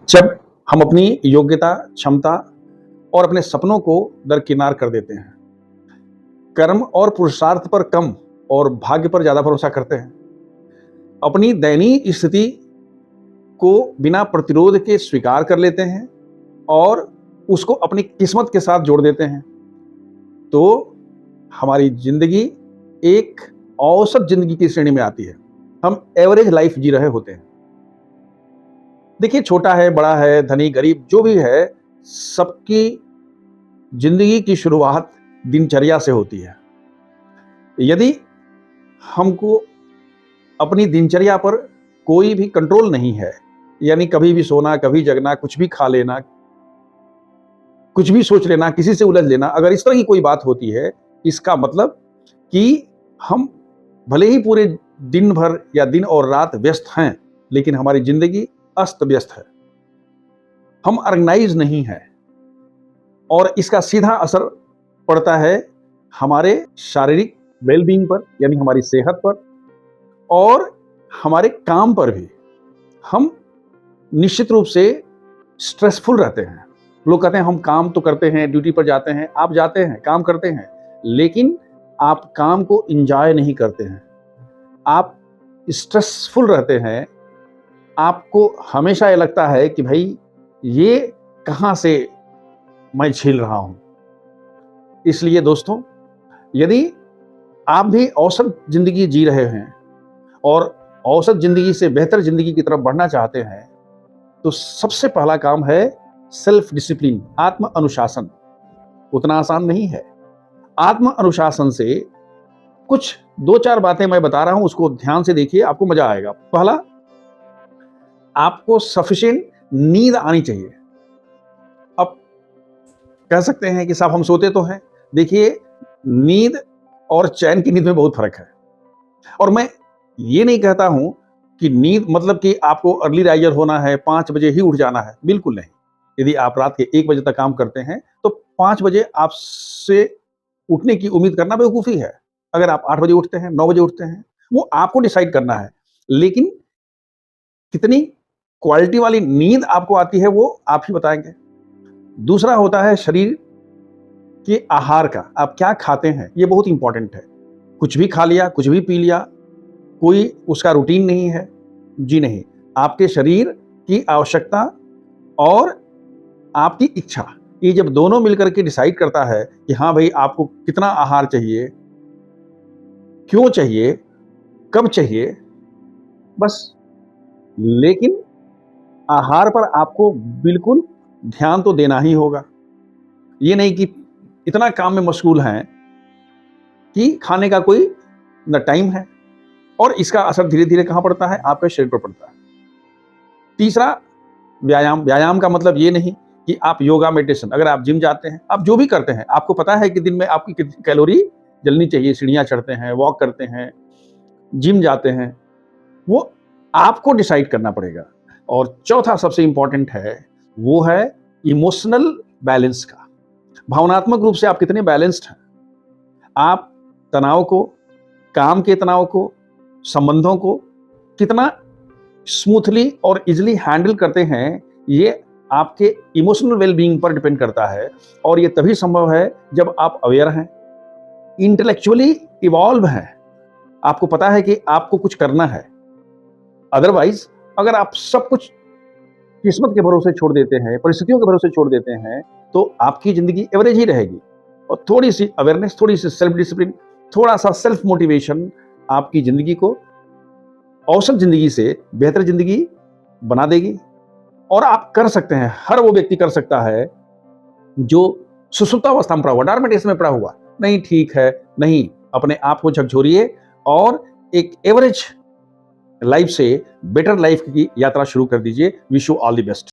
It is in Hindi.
जब हम अपनी योग्यता, क्षमता और अपने सपनों को दरकिनार कर देते हैं, कर्म और पुरुषार्थ पर कम और भाग्य पर ज़्यादा भरोसा करते हैं, अपनी दयनीय स्थिति को बिना प्रतिरोध के स्वीकार कर लेते हैं और उसको अपनी किस्मत के साथ जोड़ देते हैं, तो हमारी ज़िंदगी एक औसत ज़िंदगी की श्रेणी में आती है। हम एवरेज लाइफ जी रहे होते हैं। देखिए, छोटा है, बड़ा है, धनी, गरीब जो भी है, सबकी ज़िंदगी की शुरुआत दिनचर्या से होती है। यदि हमको अपनी दिनचर्या पर कोई भी कंट्रोल नहीं है, यानी कभी भी सोना, कभी जगना, कुछ भी खा लेना, कुछ भी सोच लेना, किसी से उलझ लेना, अगर इस तरह की कोई बात होती है, इसका मतलब कि हम भले ही पूरे दिन भर या दिन और रात व्यस्त हैं, लेकिन हमारी ज़िंदगी अस्त व्यस्त है। हम ऑर्गेनाइज नहीं है और इसका सीधा असर पड़ता है हमारे शारीरिक वेलबींग पर, यानी हमारी सेहत पर और हमारे काम पर भी। हम निश्चित रूप से स्ट्रेसफुल रहते हैं। लोग कहते हैं हम काम तो करते हैं, ड्यूटी पर जाते हैं, आप जाते हैं, काम करते हैं, लेकिन आप काम को एंजॉय नहीं करते हैं। आप स्ट्रेसफुल रहते हैं। आपको हमेशा ये लगता है कि भाई ये कहाँ से मैं झेल रहा हूं। इसलिए दोस्तों, यदि आप भी औसत जिंदगी जी रहे हैं और औसत जिंदगी से बेहतर जिंदगी की तरफ बढ़ना चाहते हैं, तो सबसे पहला काम है सेल्फ डिसिप्लिन, आत्म अनुशासन। उतना आसान नहीं है। आत्म अनुशासन से कुछ 2-4 बातें मैं बता रहा हूं, उसको ध्यान से देखिए, आपको मजा आएगा। पहला, आपको सफिशिएंट नींद आनी चाहिए। अब कह सकते हैं कि साहब हम सोते तो हैं। देखिए, नींद और चैन की नींद में बहुत फर्क है। और मैं ये नहीं कहता हूं कि नींद मतलब कि आपको अर्ली राइजर होना है, 5 बजे ही उठ जाना है, बिल्कुल नहीं। यदि आप रात के 1 बजे तक काम करते हैं, तो 5 बजे आपसे उठने की उम्मीद करना बेवकूफ़ी है। अगर आप 8 बजे उठते हैं, 9 बजे उठते हैं, वो आपको डिसाइड करना है। लेकिन कितनी क्वालिटी वाली नींद आपको आती है, वो आप ही बताएंगे। दूसरा होता है शरीर के आहार का, आप क्या खाते हैं, ये बहुत इंपॉर्टेंट है। कुछ भी खा लिया, कुछ भी पी लिया, कोई उसका रूटीन नहीं है, जी नहीं। आपके शरीर की आवश्यकता और आपकी इच्छा, ये जब दोनों मिलकर के डिसाइड करता है कि हाँ भाई, आपको कितना आहार चाहिए, क्यों चाहिए, कब चाहिए, बस। लेकिन आहार पर आपको बिल्कुल ध्यान तो देना ही होगा। ये नहीं कि इतना काम में मशगूल हैं कि खाने का कोई न टाइम है। और इसका असर धीरे-धीरे कहाँ पड़ता है? आपके शरीर पर पड़ता है। तीसरा, व्यायाम। व्यायाम का मतलब ये नहीं कि आप योगा, मेडिटेशन, अगर आप जिम जाते हैं, आप जो भी करते हैं, आपको पता है कि दिन में आपकी कितनी कैलोरी जलनी चाहिए, सीढ़ियाँ चढ़ते हैं, वॉक करते हैं, जिम जाते हैं, वो आपको डिसाइड करना पड़ेगा। और चौथा सबसे इंपॉर्टेंट है, वो है इमोशनल बैलेंस का। भावनात्मक रूप से आप कितने बैलेंस्ड हैं? आप तनाव को, काम के तनाव को, संबंधों को कितना स्मूथली और इजीली हैंडल करते हैं, ये आपके इमोशनल वेलबींग पर डिपेंड करता है। और ये तभी संभव है जब आप अवेयर हैं, इंटेलेक्चुअली इवॉल्व हैं, आपको पता है कि आपको कुछ करना है। अदरवाइज अगर आप सब कुछ किस्मत के भरोसे छोड़ देते हैं, परिस्थितियों के भरोसे छोड़ देते हैं, तो आपकी जिंदगी एवरेज ही रहेगी। और थोड़ी सी अवेयरनेस, थोड़ी सी सेल्फ डिसिप्लिन, थोड़ा सा सेल्फ मोटिवेशन आपकी जिंदगी को औसत जिंदगी से बेहतर जिंदगी बना देगी। और आप कर सकते हैं, हर वो व्यक्ति कर सकता है जो सुसुप्तावस्था में पड़ा हुआ, डॉर्मेंट में पड़ा हुआ नहीं। ठीक है, नहीं, अपने आप को झकझोरिए और एक एवरेज लाइफ से बेटर लाइफ की यात्रा शुरू कर दीजिए। Wish you all the best.